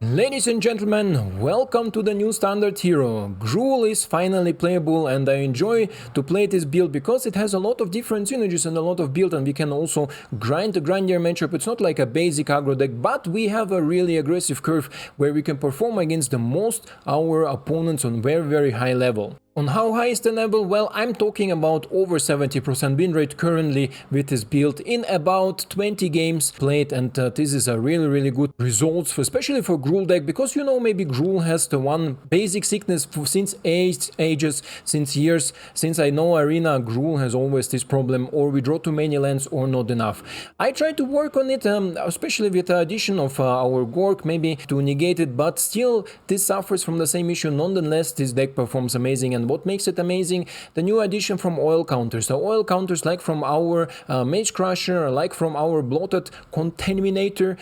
Ladies and gentlemen, welcome to the new standard hero. GRUUL is finally playable and I enjoy to play this build because it has a lot of different synergies and a lot of build, and we can also grind the grindier matchup. It's not like a basic aggro deck, but we have a really aggressive curve where we can perform against the most our opponents on very high level. On how high is the level? Well, I'm talking about over 70% win rate currently with this build in about 20 games played, and this is a really good results, especially for GRUUL deck, because you know maybe GRUUL has the one basic sickness since ages, since years, since I know Arena, GRUUL has always this problem, or we draw too many lands or not enough. I try to work on it, especially with the addition of our Gork maybe to negate it, but still this suffers from the same issue. Nonetheless, this deck performs amazing, and what makes it amazing? The new addition from oil counters. The oil counters, like from our Mage Crusher, like from our Bloated Contaminator,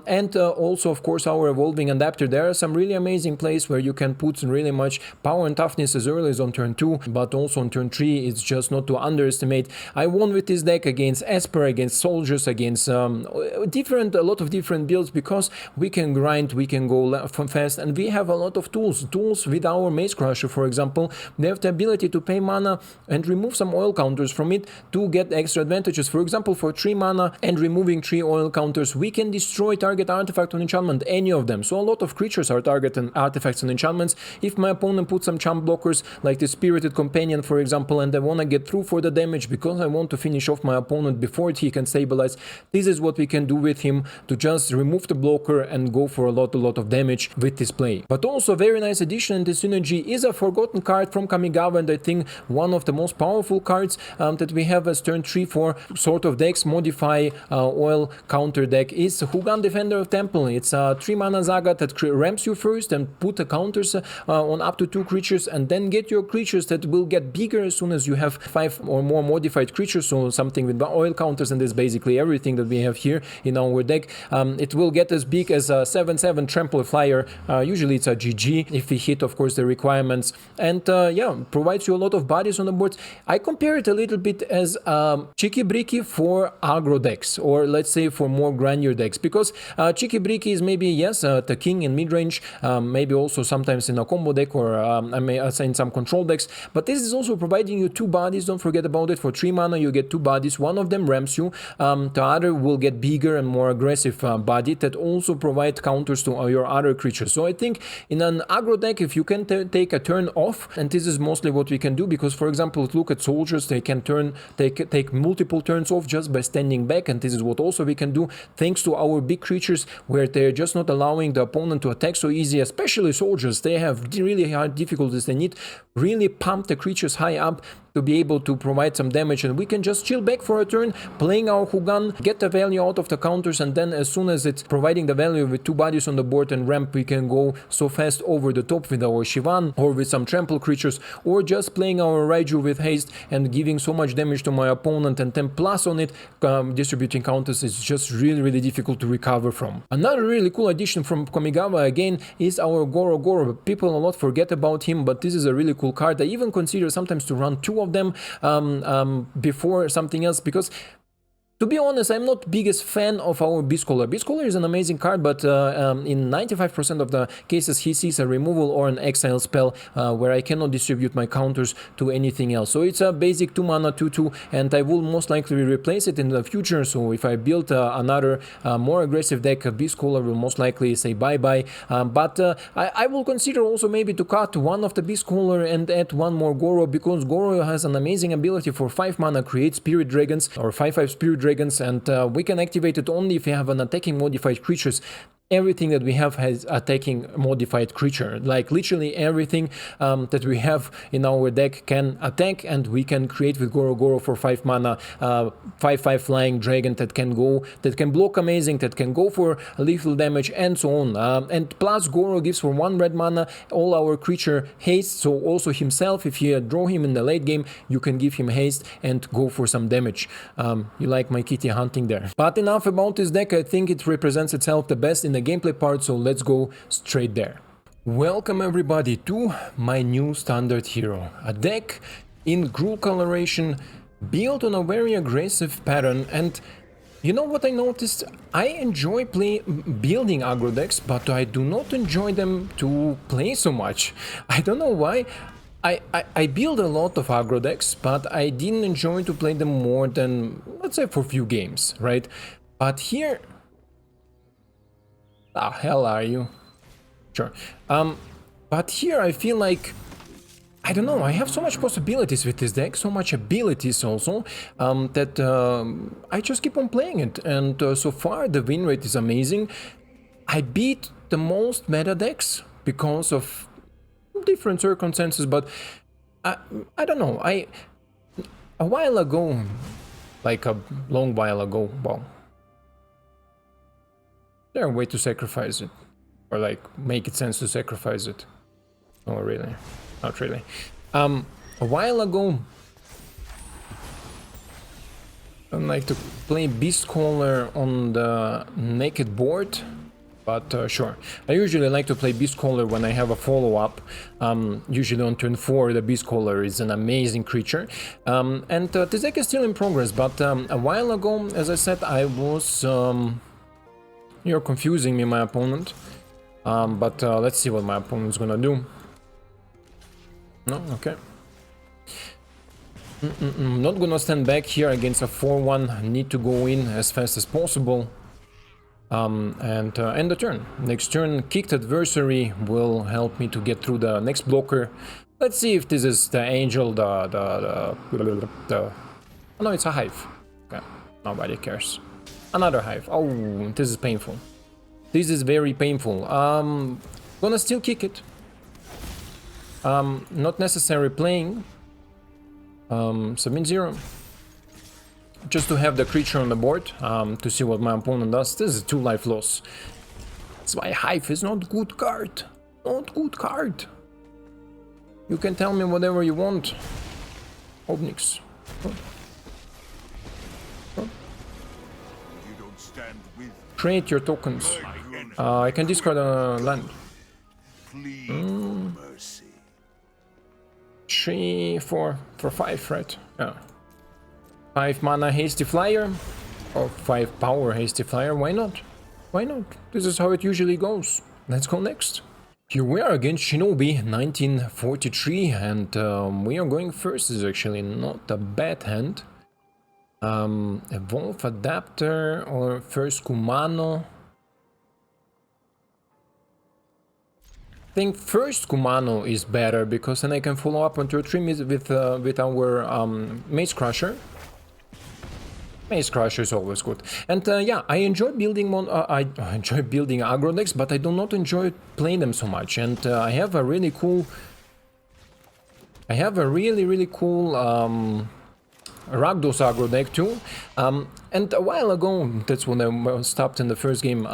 and also of course our Evolving Adapter. There are some really amazing plays where you can put really much power and toughness as early as on turn 2, but also on turn 3. It's just not to underestimate. I won with this deck against Esper, against Soldiers, against a lot of different builds, because we can grind, we can go fast, and we have a lot of tools with our Mage Crusher, for example. They have the ability to pay mana and remove some oil counters from it to get extra advantages. For example, for 3 mana and removing 3 oil counters, we can destroy target artifact on enchantment, any of them. So a lot of creatures are targeting artifacts and enchantments. If my opponent puts some chump blockers, like the Spirited Companion, for example, and I want to get through for the damage because I want to finish off my opponent before he can stabilize, this is what we can do with him, to just remove the blocker and go for a lot of damage with this play. But also a very nice addition in this synergy is a forgotten card from Kamigawa, and I think one of the most powerful cards that we have as turn 3 for sort of decks modify oil counter deck is Hugan, Defender of Temple. It's a 3 mana Zaga that ramps you first and put the counters on up to 2 creatures, and then get your creatures that will get bigger as soon as you have 5 or more modified creatures, so something with oil counters, and that's basically everything that we have here in our deck. It will get as big as a 7/7 Trample Flyer, usually it's a GG if we hit of course the requirements, and yeah, provides you a lot of bodies on the board. I compare it a little bit as Cheeky Bricky for aggro decks, or let's say for more grindier decks, because Cheeky Bricky is maybe, yes, the king in mid-range, maybe also sometimes in a combo deck, or I may say in some control decks, but this is also providing you 2 bodies, don't forget about it. For 3 mana you get 2 bodies, one of them ramps you, the other will get bigger and more aggressive body that also provide counters to your other creatures. So I think in an aggro deck, if you can take a turn off, and this is mostly what we can do, because for example look at Soldiers, they can take multiple turns off just by standing back, and this is what also we can do thanks to our big creatures, where they're just not allowing the opponent to attack so easy. Especially Soldiers, they have really hard difficulties. They need really pump the creatures high up to be able to provide some damage, and we can just chill back for a turn, playing our Hugan, get the value out of the counters, and then as soon as it's providing the value with 2 bodies on the board and ramp, we can go so fast over the top with our Shivan or with some trample creatures, or just playing our Raiju with haste and giving so much damage to my opponent, and then plus on it distributing counters is just really difficult to recover from. Another really cool addition from Kamigawa again is our Goro. People a lot forget about him, but this is a really cool card. I even consider sometimes to run 2 of them before something else, because to be honest, I'm not biggest fan of our Beastcaller. Beastcaller is an amazing card, but in 95% of the cases he sees a removal or an exile spell where I cannot distribute my counters to anything else. So it's a basic 2 mana 2/2, and I will most likely replace it in the future. So if I build another more aggressive deck, Beastcaller will most likely say bye-bye. But I will consider also maybe to cut one of the Beastcaller and add one more Goro, because Goro has an amazing ability for 5 mana, create Spirit Dragons, or 5/5 Spirit Dragons, and we can activate it only if we have an attacking modified creatures. Everything that we have has attacking modified creature, like literally everything that we have in our deck can attack, and we can create with Goro for 5 mana 5/5 flying dragon that can block amazing, that can go for lethal damage, and so on. And plus Goro gives for 1 red mana all our creature haste, so also himself, if you draw him in the late game, you can give him haste and go for some damage. You like my kitty hunting there. But enough about this deck. I think it represents itself the best in the gameplay part, so let's go straight there. Welcome everybody to my new standard hero, a deck in GRUUL coloration built on a very aggressive pattern, and You know what I noticed? I enjoy building aggro decks, but I do not enjoy them to play so much. I don't know why. I build a lot of aggro decks, but I didn't enjoy to play them more than, let's say, for a few games, right? But here... the hell are you? Sure. But here I feel like, I don't know, I have so much possibilities with this deck, so much abilities also, that I just keep on playing it. And so far the win rate is amazing. I beat the most meta decks because of different circumstances, but I don't know. A while ago, like a long while ago, well, there a way to sacrifice it, or like make it sense to sacrifice it. Oh, really? Not really. A while ago, I like to play Beast Caller on the naked board, but sure. I usually like to play Beast Caller when I have a follow-up. Usually on turn 4, the Beast Caller is an amazing creature. And this deck is still in progress, but a while ago, as I said, I was... you're confusing me, my opponent. But let's see what my opponent's gonna do. No? Okay. Not gonna stand back here against a 4-1. Need to go in as fast as possible. And end the turn. Next turn, kicked adversary will help me to get through the next blocker. Let's see if this is the angel, the oh, no, it's a hive. Okay, nobody cares. Another hive. Oh, this is painful. This is very painful. Gonna still kick it. Not necessary playing. 7-0. Just to have the creature on the board, to see what my opponent does. This is 2 life loss. That's why Hive is not good card. Not good card. You can tell me whatever you want. Obnix. Create your tokens. I can discard a land. 3, 4 for 5, right? Yeah. 5 mana hasty flyer, or 5 power hasty flyer. Why not? Why not? This is how it usually goes. Let's go next. Here we are against Shinobi 1943, and we are going first. This is actually not a bad hand. Evolve Adapter or first Kumano. I think first Kumano is better because then I can follow up on turn 3 with our Maze Crusher. Maze Crusher is always good, and yeah, I enjoy building I enjoy building aggro decks, but I do not enjoy playing them so much. And I have a really cool, really cool Rakdos aggro deck too. And a while ago, that's when I stopped in the first game,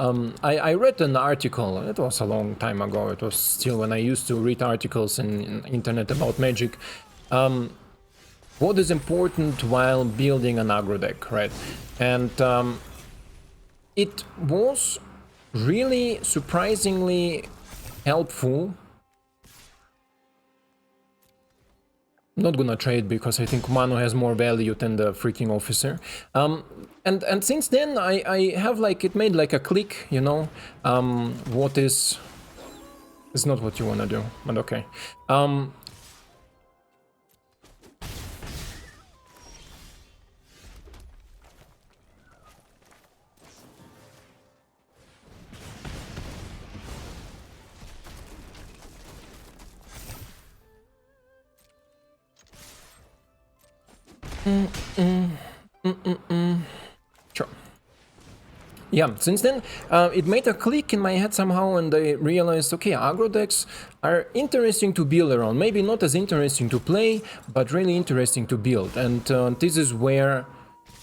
I read an article. It was a long time ago. It was still when I used to read articles in internet about Magic. What is important while building an aggro deck, right? And it was really surprisingly helpful. Not gonna trade because I think Kumano has more value than the freaking officer. And since then I have like, it made like a click, you know. What is... It's not what you wanna do, but okay. Sure. Yeah, since then it made a click in my head somehow, and I realized, okay, aggro decks are interesting to build around. Maybe not as interesting to play, but really interesting to build. And this is where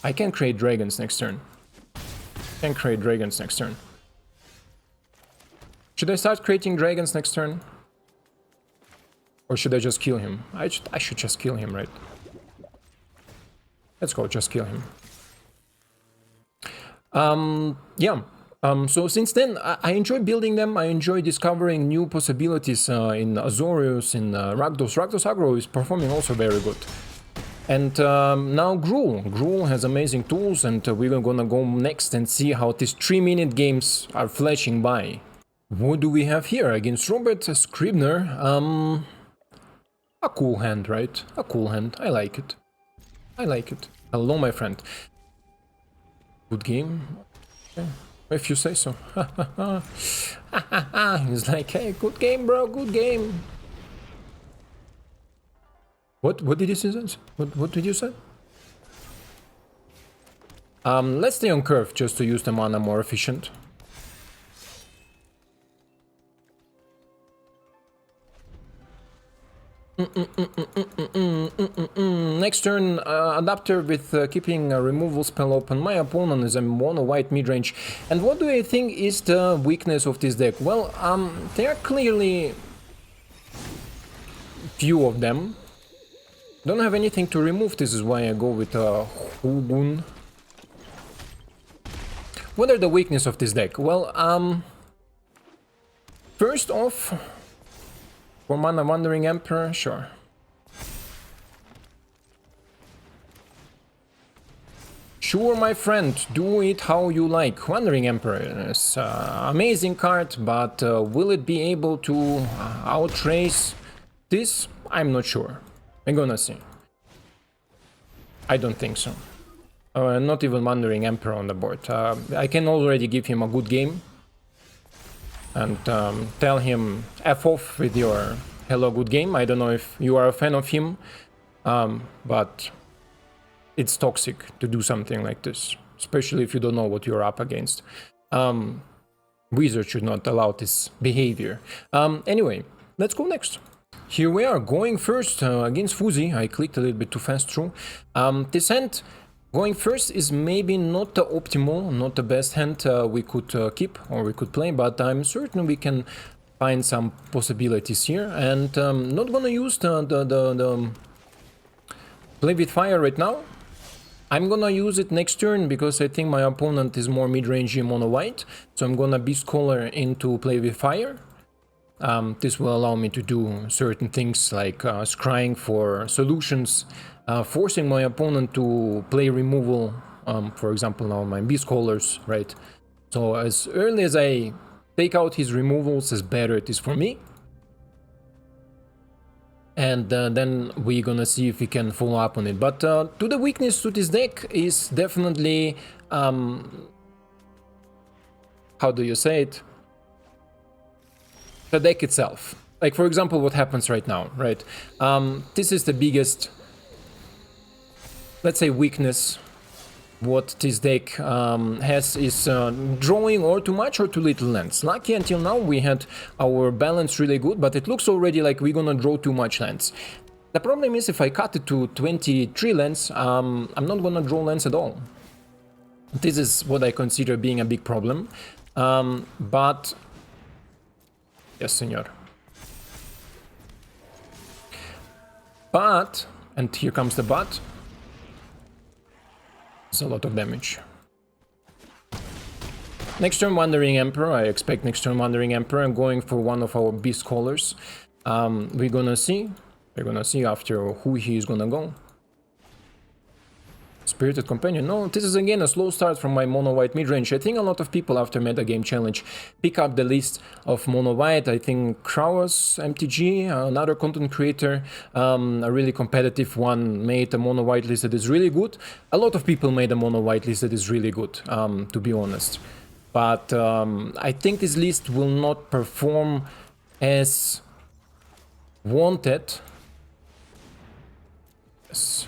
I can create dragons next turn. Should I start creating dragons next turn? Or should I just kill him? I should just kill him, right? Let's go, just kill him. Yeah. So since then, I enjoy building them. I enjoy discovering new possibilities in Azorius, in Rakdos. Rakdos aggro is performing also very good. And now GRUUL. GRUUL has amazing tools, and we're gonna go next and see how these 3-minute games are flashing by. What do we have here against Robert Scribner? A cool hand, right? A cool hand. I like it. I like it. Hello, my friend. Good game. Okay. If you say so. He's like, hey, good game, bro, good game. What did you say? What did you say? Let's stay on curve just to use the mana more efficient. Next turn, adapter with keeping a removal spell open. My opponent is a mono white midrange. And what do I think is the weakness of this deck? Well, there are clearly few of them. Don't have anything to remove. This is why I go with Hugun. What are the weakness of this deck? Well, first off, for mana Wandering Emperor, sure. Sure, my friend, do it how you like. Wandering Emperor is amazing card, but will it be able to outrace this? I'm not sure. I'm gonna see. I don't think so. Not even Wandering Emperor on the board. I can already give him a good game and tell him F off with your hello good game. I don't know if you are a fan of him, but it's toxic to do something like this, especially if you don't know what you're up against. Wizard should not allow this behavior. Anyway, let's go next. Here we are, going first against Fuzi. I clicked a little bit too fast through. This hand, going first, is maybe not the optimal, not the best hand we could keep or we could play, but I'm certain we can find some possibilities here. And not gonna use the play with fire right now. I'm gonna use it next turn because I think my opponent is more mid-range mono white. So I'm gonna Beast Caller into play with fire. This will allow me to do certain things like scrying for solutions, forcing my opponent to play removal, for example now my Beast Callers, right? So as early as I take out his removals, as better it is for me. And then we're gonna see if we can follow up on it. But to the weakness to this deck is definitely, how do you say it? The deck itself. Like, for example, what happens right now, right? This is the biggest, let's say, weakness. What this deck has is drawing or too much or too little lands. Lucky until now we had our balance really good, but it looks already like we're gonna draw too much lands. The problem is if I cut it to 23 lands, I'm not gonna draw lands at all. This is what I consider being a big problem. But yes, senor. But, and here comes the but, it's a lot of damage. Next turn Wandering Emperor, I expect next turn Wandering Emperor. I'm going for one of our Beast Callers. We're gonna see after who he is gonna go. Spirited Companion. No, this is again a slow start from my mono white midrange. I think a lot of people after Metagame Challenge pick up the list of mono white. I think Kraus, MTG, another content creator, a really competitive one, made a mono white list that is really good. A lot of people made a mono white list that is really good, to be honest. But I think this list will not perform as wanted. Yes.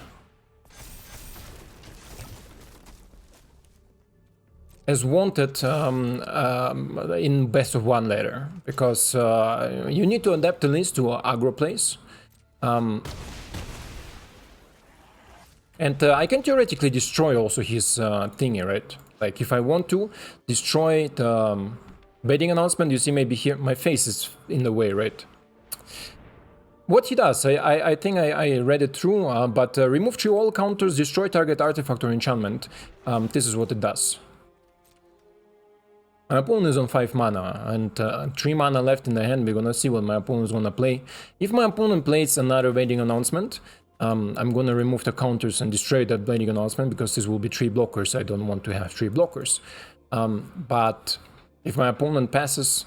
As wanted in best of one later, because you need to adapt the list to aggro plays. And I can theoretically destroy also his thingy, right? Like if I want to destroy the betting announcement, you see maybe here my face is in the way, right? What he does, I think I read it through, but remove 3 all counters, destroy target artifact or enchantment. This is what it does. My opponent is on 5 mana and 3 mana left in the hand. We're gonna see what my opponent is gonna play. If my opponent plays another wedding announcement, I'm gonna remove the counters and destroy that Blading Announcement, because this will be 3 blockers. I don't want to have 3 blockers. But if my opponent passes,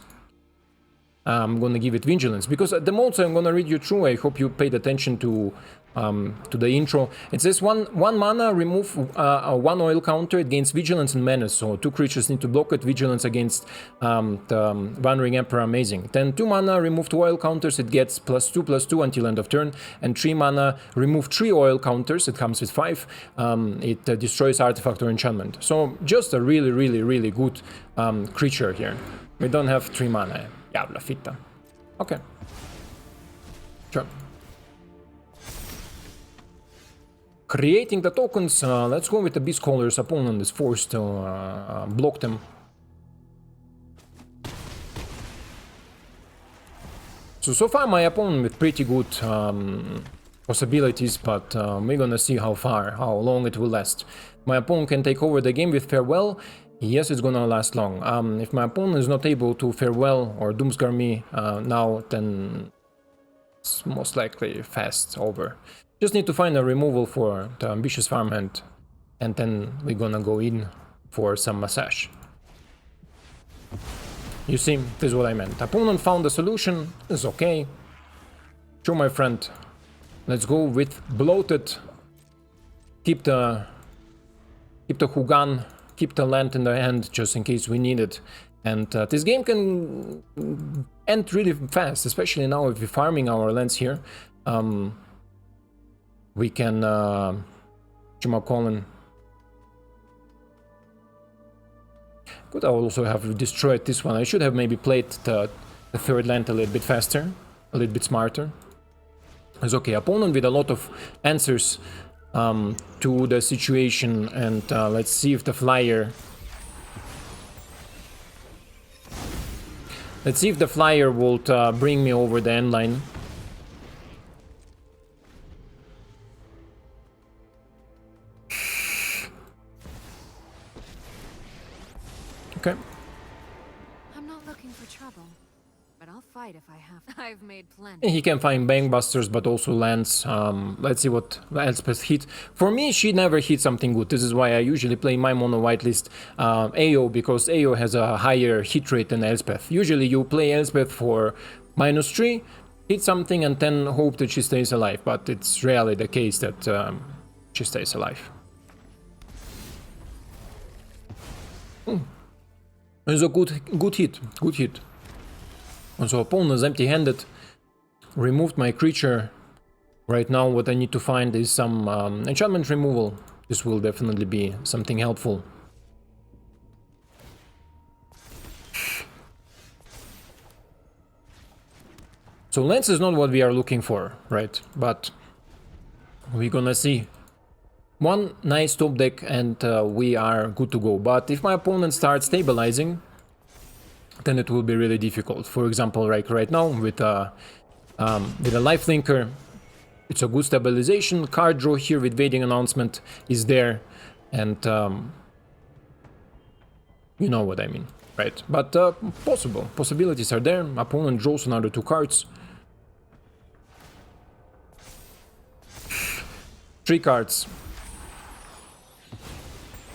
I'm gonna give it Vigilance, because at the moment I'm gonna read you through. I hope you paid attention to the intro. It says one mana, remove 1 oil counter, it gains Vigilance and Menace, so 2 creatures need to block it. Vigilance against the Wandering Emperor, amazing. Then 2 mana, remove 2 oil counters, it gets +2/+2 until end of turn. And 3 mana, remove 3 oil counters, it comes with 5, it destroys artifact or enchantment. So just a really good creature here. We don't have 3 mana. Diabla fitta. Okay. Sure. Creating the tokens, let's go with the Beast Caller's opponent is forced to block them. So far my opponent with pretty good possibilities, but we're gonna see how long it will last. My opponent can take over the game with Farewell. Yes, it's gonna last long. If my opponent is not able to Farewell or Doomscar me now, then it's most likely fast over. Just need to find a removal for the Ambitious Farmhand, and then we're gonna go in for some massage. You see, this is what I meant. Opponent found a solution, it's okay. Sure, my friend. Let's go with Bloated. Keep the Hugan, keep the land in the hand just in case we need it. And this game can end really fast, especially now if we're farming our lands here. We can could also have destroyed this one. I should have maybe played the third land a little bit faster, a little bit smarter. It's okay. Opponent with a lot of answers to the situation, and let's see if the flyer. Let's see if the flyer will bring me over the end line. Okay. I'm not looking for trouble, but I'll fight if I have. I've made plenty. He can find Bankbusters, but also lands. Let's see what Elspeth hit. For me, she never hit something good. This is why I usually play my mono white list AO, because AO has a higher hit rate than Elspeth. Usually you play Elspeth for -3, hit something, and then hope that she stays alive. But it's rarely the case that she stays alive. It's a good hit, good hit. Also, opponent is empty-handed. Removed my creature. Right now, what I need to find is some enchantment removal. This will definitely be something helpful. So lens is not what we are looking for, right? But we're gonna see. One nice top deck and we are good to go. But if my opponent starts stabilizing, then it will be really difficult. For example, right now with a lifelinker, it's a good stabilization. Card draw here with Vading Announcement is there, and you know what I mean, right? But possibilities are there. Opponent draws another 2 cards. 3 cards.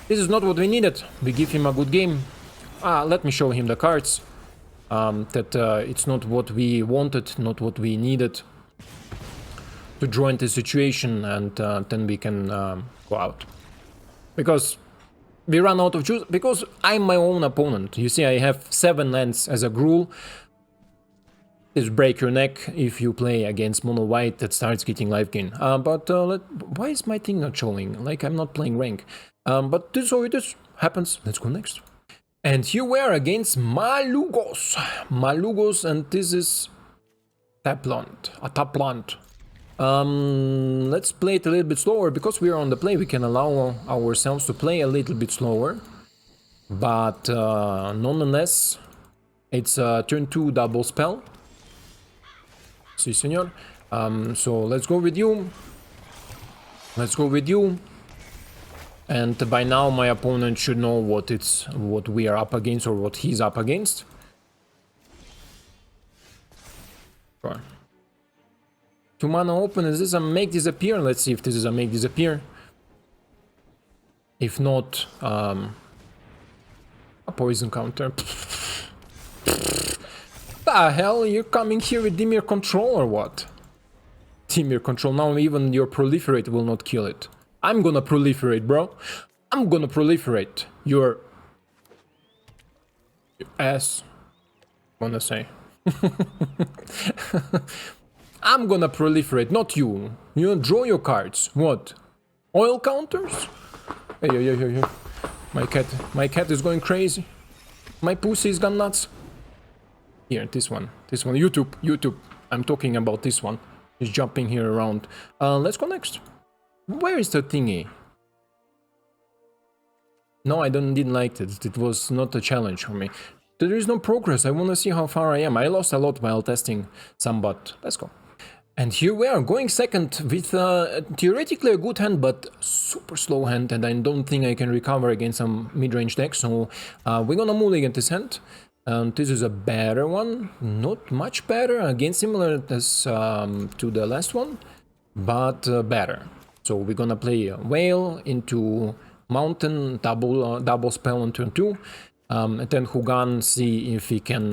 This is not what we needed. We give him a good game. Let me show him the cards. That it's not what we wanted, not what we needed to draw into the situation, and then we can go out. Because we run out of juice, because I'm my own opponent. You see, I have 7 lands as a GRUUL. This break your neck if you play against mono white that starts getting life gain. Why is my thing not showing? Like I'm not playing rank. But this is how it is. Happens. Let's go next. And here we are against Malugos. Malugos, and this is Tapland. A Tapland. Let's play it a little bit slower. Because we are on the play, we can allow ourselves to play a little bit slower. But nonetheless, it's a turn 2 double spell. Si, senor. So let's go with you. Let's go with you. And by now my opponent should know what we are up against, or what he's up against. Sure. 2 mana open. Is this a make disappear? Let's see if this is a make disappear. If not, a poison counter. The hell, you're coming here with Dimir control or what? Dimir control, now even your proliferate will not kill it. I'm gonna proliferate, bro. I'm gonna proliferate your ass, wanna say. I'm gonna proliferate, not you. You draw your cards. What? Oil counters? Hey. My cat is going crazy. My pussy's gone nuts. Here, this one. YouTube. I'm talking about this one. He's jumping here around. Let's go next. Where is the thingy? No, I didn't like it. It was not a challenge for me. There is no progress. I want to see how far I am. I lost a lot while testing some, but let's go. And here we are, going second with theoretically a good hand, but super slow hand, and I don't think I can recover against some mid-range deck, so we're gonna mulligan this hand. This is a better one, not much better, again similar as to the last one, but better. So we're gonna play Whale into Mountain, double spell on turn 2, and then Hugan, see if he can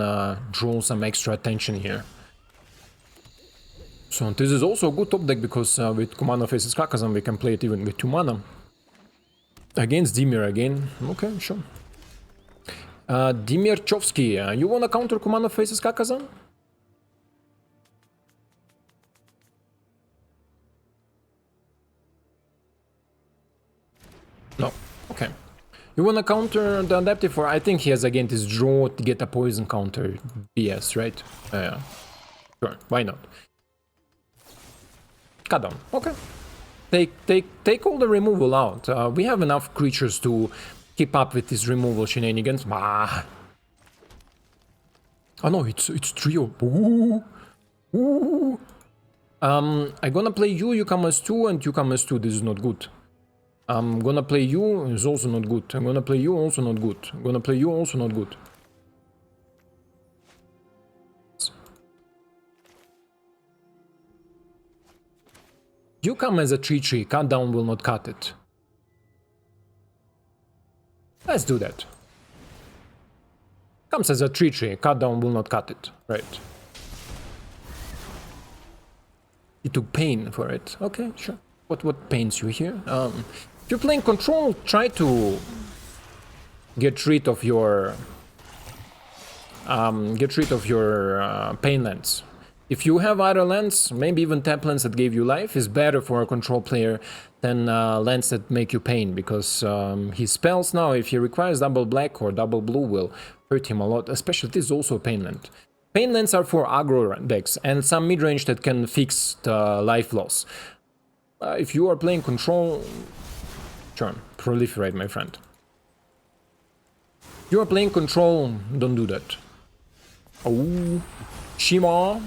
draw some extra attention here. So this is also a good top deck because with Kumano faces Kakkazan we can play it even with 2 mana. Against Dimir again, okay, sure. Dimirchovsky, you wanna counter Kumano faces Kakkazan? No, okay. You wanna counter the Adaptive, or I think he has again this draw to get a poison counter BS, right? Yeah, sure, why not? Cut down, okay. Take all the removal out. We have enough creatures to keep up with this removal shenanigans. Ah. Oh no, it's trio. Ooh. I'm gonna play you come as 2, and you come as 2. This is not good. I'm gonna play you, is also not good. I'm gonna play you, also not good. I'm gonna play you, also not good. You come as a 3/3, cut down will not cut it. Let's do that. Comes as a 3/3, cut down will not cut it. Right. You took pain for it. Okay, sure. What pains you here? If you're playing control, try to get rid of your pain lands. If you have other lands, maybe even tap lands that gave you life, is better for a control player than lands that make you pain, because his spells now, if he requires double black or double blue, will hurt him a lot, especially this is also a pain land. Pain lands are for aggro decks and some mid-range that can fix the life loss. If you are playing control, sure, proliferate, my friend. If you are playing control, don't do that. Oh, Shima.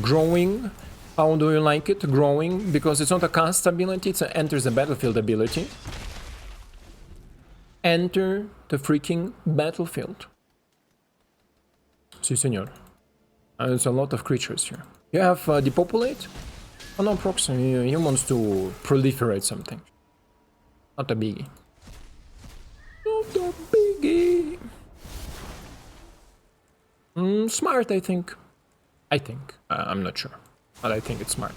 Growing. How do you like it? Growing, because it's not a cast ability, it's an enters the battlefield ability. Enter the freaking battlefield. Si, senor. There's a lot of creatures here. You have depopulate? Oh no, proxy, he wants to proliferate something. Not a biggie. Not a biggie. Smart, I think. I'm not sure, but I think it's smart.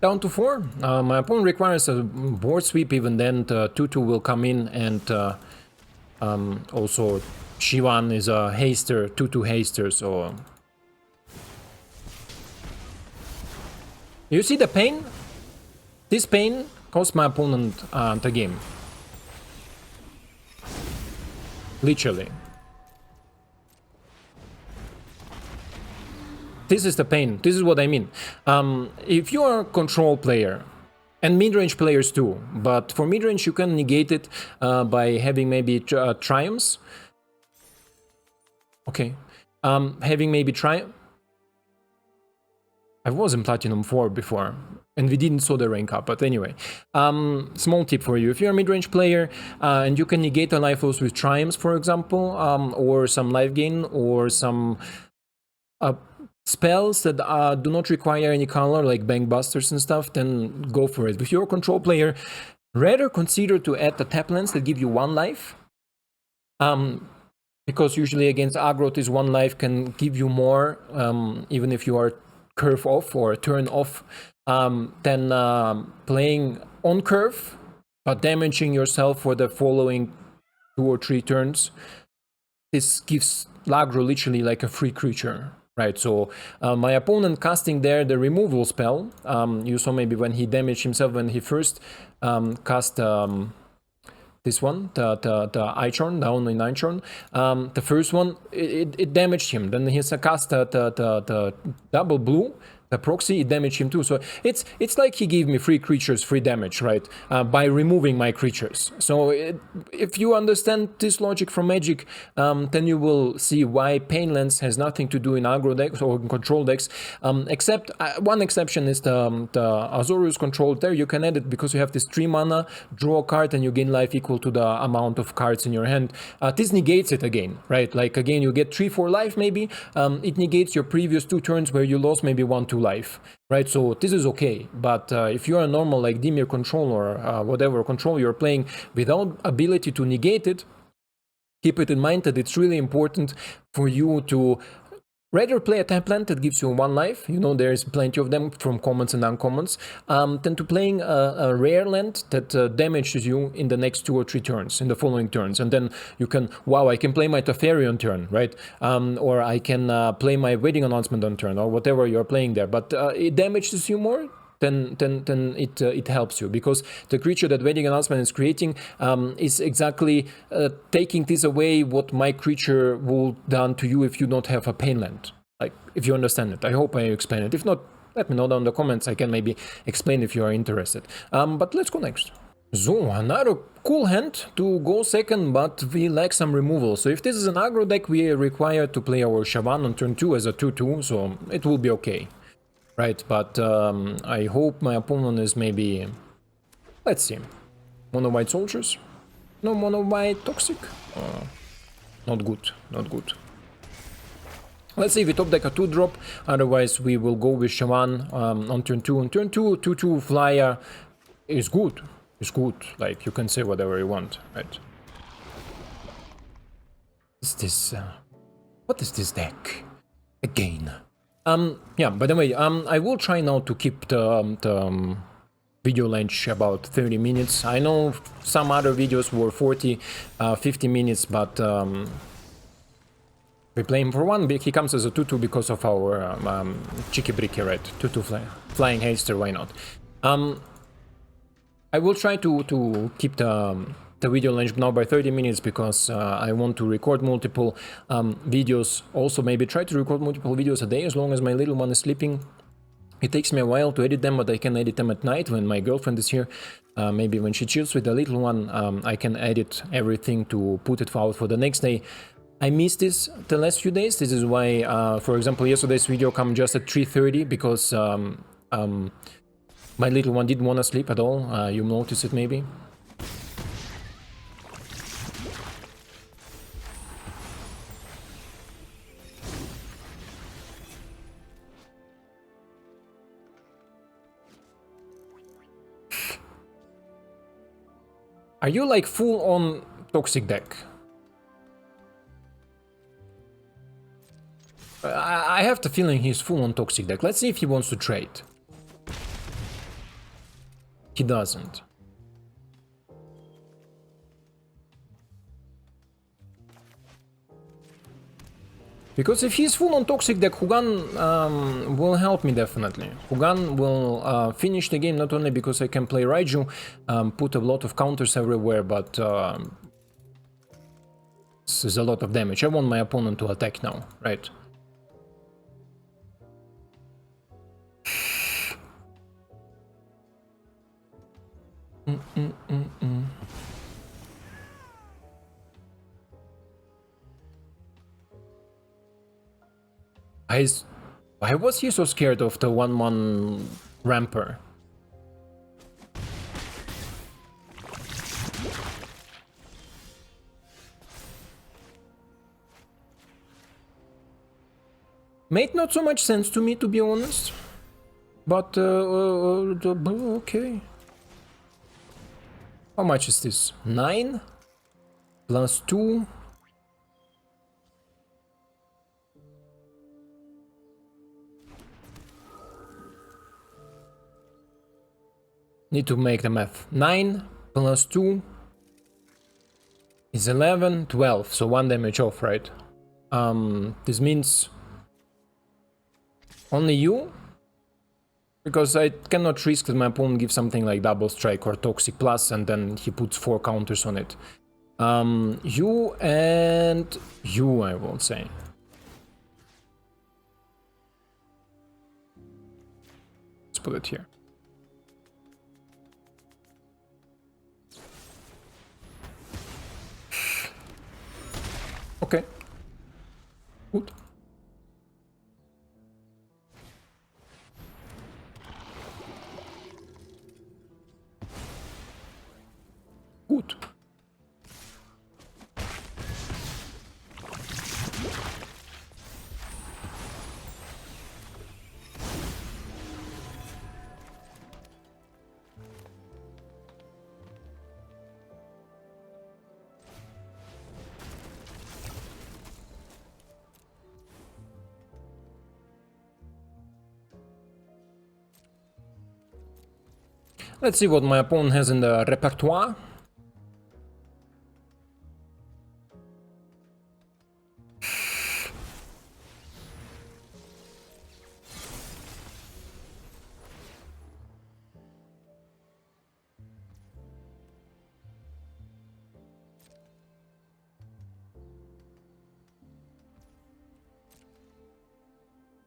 Down to 4. My opponent requires a board sweep, even then the 2/2 will come in, and also Shivan is a haster, 2/2 haster, so... You see the pain? This pain cost my opponent the game. Literally. This is the pain. This is what I mean. If you are a control player, and mid-range players too, but for mid-range you can negate it by having maybe triumphs. Okay. Having maybe try... I was in Platinum 4 before, and we didn't saw the rank up, but anyway. Small tip for you. If you're a mid-range player and you can negate a life loss with triumphs, for example, or some life gain, or some spells that do not require any color, like Bank Busters and stuff, then go for it. If you're a control player, rather consider to add the tap lands that give you 1 life. Because usually against aggro, this 1 life can give you more, even if you are curve off or turn off, than playing on curve, but damaging yourself for the following 2 or 3 turns. This gives aggro literally like a free creature, right? So my opponent casting there the removal spell, you saw maybe when he damaged himself when he first cast this one, the Ichorn, the only Ichorn. The first one, it damaged him. Then he cast the double blue, the proxy, it damaged him too. So it's like he gave me free creatures, free damage, right? By removing my creatures. So if you understand this logic from Magic, then you will see why Painlands has nothing to do in aggro decks or in control decks, except one exception is the Azorius control. There you can add it because you have this 3 mana, draw a card, and you gain life equal to the amount of cards in your hand. This negates it again, right? Like again, you get 3-4 life maybe. It negates your previous 2 turns where you lost maybe 1-2 life, right? So this is okay. But if you are a normal like Dimir control or whatever control you're playing without ability to negate it, keep it in mind that it's really important for you to rather play a tap land that gives you 1 life, you know, there's plenty of them from commons and uncommons, than to playing a rare land that damages you in the next 2 or 3 turns, in the following turns. And then you can, wow, I can play my Teferi on turn, right? Or I can play my Wedding Announcement on turn, or whatever you're playing there. But it damages you more, then it helps you, because the creature that Wedding Announcement is creating is exactly taking this away what my creature will done to you if you don't have a Painland. Like, if you understand it. I hope I explain it. If not, let me know down in the comments. I can maybe explain if you are interested. But let's go next. So, another cool hand to go second, but we lack some removal. So if this is an aggro deck, we are required to play our Shavan on turn 2 as a 2-2, so it will be okay. Right, but I hope my opponent is maybe... Let's see. Mono white soldiers? No mono white toxic? Not good, not good. Let's see if we top deck a 2-drop, otherwise we will go with Shaman on turn 2. On turn 2, 2-2 flyer is good. It's good, like you can say whatever you want, right? Is this... what is this deck? Again. Yeah, by the way, I will try now to keep the video length about 30 minutes. I know some other videos were 40, 50 minutes, but we play him for 1. He comes as a 2-2 because of our Cheeky Bricky, right? 2-2 flying haster, why not? I will try to keep the video length now by 30 minutes because I want to record multiple videos. Also, maybe try to record multiple videos a day as long as my little one is sleeping. It takes me a while to edit them, but I can edit them at night when my girlfriend is here. Maybe when she chills with the little one, I can edit everything to put it out for the next day. I missed this the last few days. This is why, for example, yesterday's video come just at 3:30 because my little one didn't want to sleep at all. You notice it maybe. Are you like full on toxic deck? I have the feeling he's full on toxic deck. Let's see if he wants to trade. He doesn't. Because if he's full on toxic deck, Hugan will help me definitely. Hugan will finish the game not only because I can play Raiju, put a lot of counters everywhere, but this is a lot of damage. I want my opponent to attack now, right? Why was he so scared of the 1/1 ramper? Made not so much sense to me, to be honest. But, okay. How much is this? 9? Plus 2? Need to make the math. 9 plus 2 is 11, 12. So 1 damage off, right? This means only you? Because I cannot risk that my opponent gives something like double strike or toxic plus and then he puts 4 counters on it. You and you, I will say. Let's put it here. Okay. Good. Good. Let's see what my opponent has in the repertoire.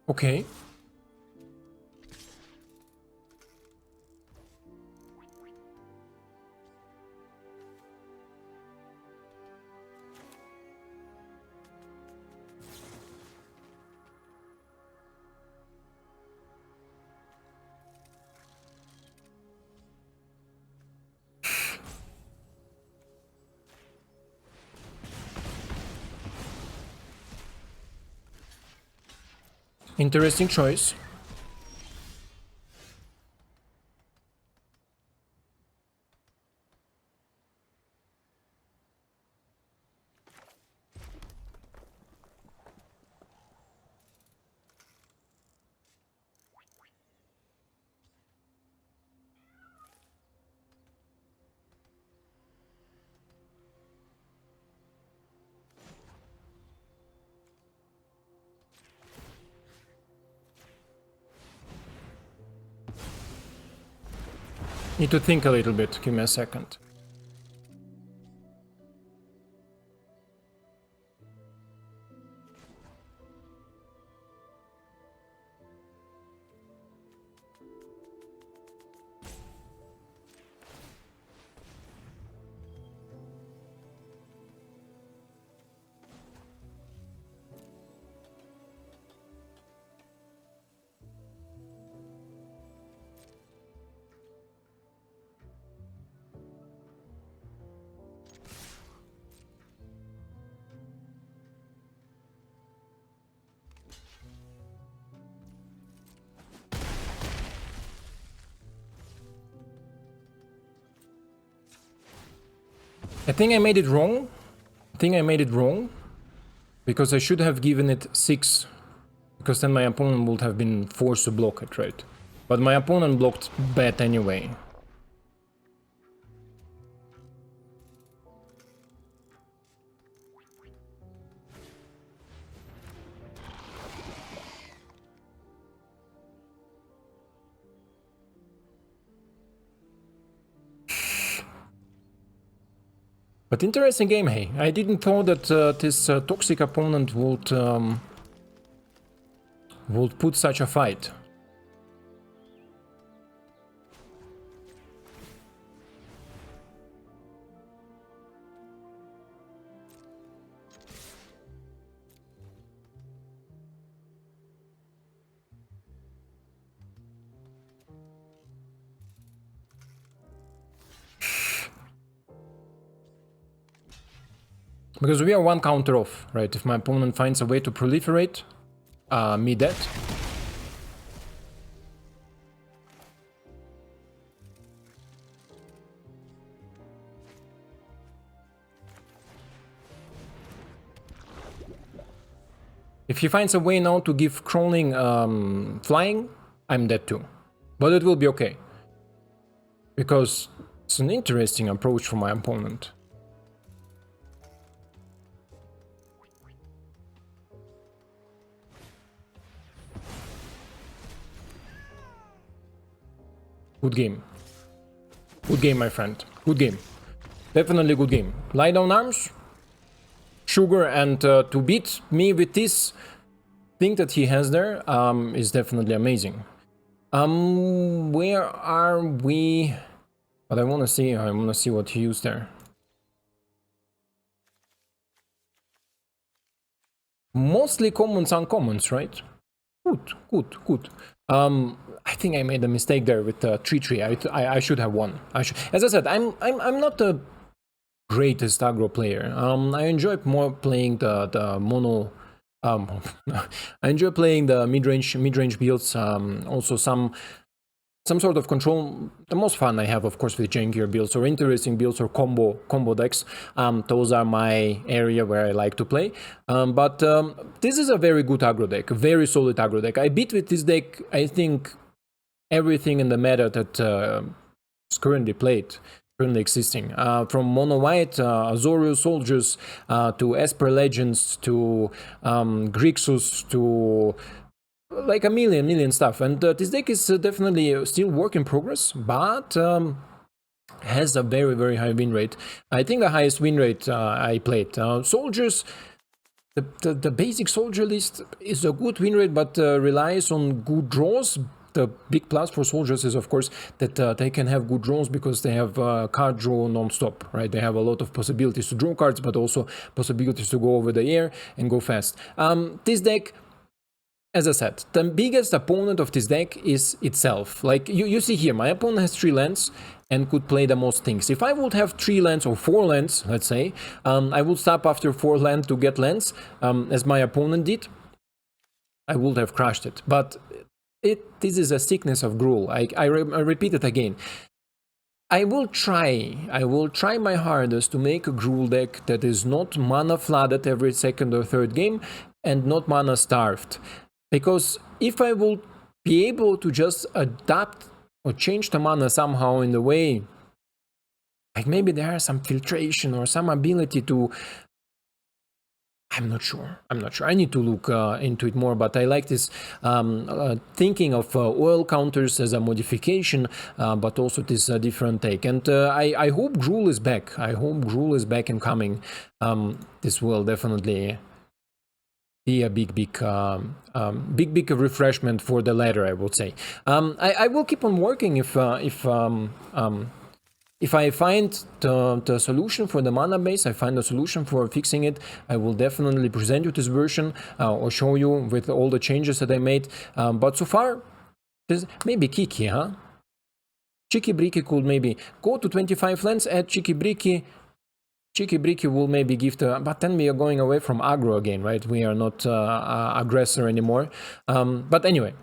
Okay. Interesting choice. Need to think a little bit. Give me a second. I think I made it wrong. Because I should have given it 6. Because then my opponent would have been forced to block it, right? But my opponent blocked bet anyway. But interesting game, hey. I didn't thought that this toxic opponent would put such a fight. Because we are one counter off, right? If my opponent finds a way to proliferate me dead. If he finds a way now to give crawling flying, I'm dead too. But it will be okay. Because it's an interesting approach for my opponent. Good game. Good game, my friend. Good game. Definitely good game. Lie down arms. Sugar, and to beat me with this thing that he has there is definitely amazing. Where are we? But I want to see what he used there. Mostly commons, uncommons, right? Good. I think I made a mistake there with 3-3. I should have won. As I said, I'm not the greatest aggro player. I enjoy more playing the mono. I enjoy playing the mid-range builds. Also some sort of control. The most fun I have, of course, with jankier builds or interesting builds or combo decks. Those are my area where I like to play. But this is a very good aggro deck, a very solid aggro deck. I beat with this deck, I think, everything in the meta that is currently played. Currently existing, from Mono White, Azorius Soldiers, to Esper Legends, to Grixis, to like a million stuff. And this deck is definitely still work in progress, but has a very high win rate. I think the highest win rate I played. Soldiers, the basic soldier list is a good win rate, but relies on good draws. The big plus for soldiers is, of course, that they can have good draws because they have card draw non-stop, right? They have a lot of possibilities to draw cards, but also possibilities to go over the air and go fast. This deck, as I said, the biggest opponent of this deck is itself. Like, you see here, my opponent has 3 lands and could play the most things. If I would have 3 lands or 4 lands, let's say, I would stop after 4 lands to get lands, as my opponent did. I would have crushed it, but this is a sickness of GRUUL. I repeat it again. I will try my hardest to make a GRUUL deck that is not mana flooded every second or third game and not mana starved. Because if I will be able to just adapt or change the mana somehow in the way, like maybe there are some filtration or some ability to, I'm not sure. I need to look into it more, but I like this thinking of oil counters as a modification, but also this different take. And I hope GRUUL is back. I hope GRUUL is back and coming. This will definitely be a big refreshment for the ladder, I would say. I will keep on working if I find the solution for the mana base, I find a solution for fixing it, I will definitely present you this version or show you with all the changes that I made. But so far, maybe Kiki, huh? Cheeky Bricky could maybe go to 25 lands, add Cheeky Bricky. Cheeky Bricky will maybe give the... But then we are going away from aggro again, right? We are not aggressor anymore. But anyway.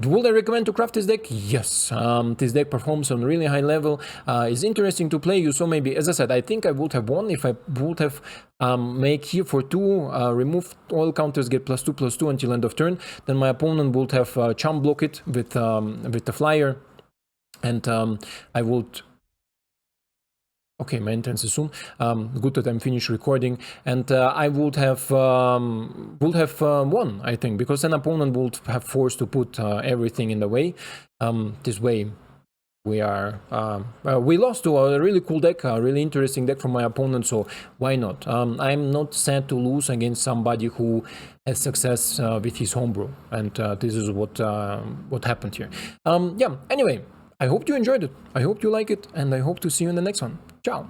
Would I recommend to craft this deck? Yes. This deck performs on a really high level. It's interesting to play. You saw maybe, as I said, I think I would have won if I would have make here for 2, remove all counters, get +2/+2 until end of turn. Then my opponent would have chump block it with the flyer, and I would. Okay, my entrance is soon. Good that I'm finished recording, and I would have won, I think, because an opponent would have forced to put everything in the way. This way, we are we lost to a really cool deck, a really interesting deck from my opponent. So why not? I'm not sad to lose against somebody who has success with his homebrew, and this is what happened here. Yeah. Anyway. I hope you enjoyed it, I hope you like it, and I hope to see you in the next one. Ciao!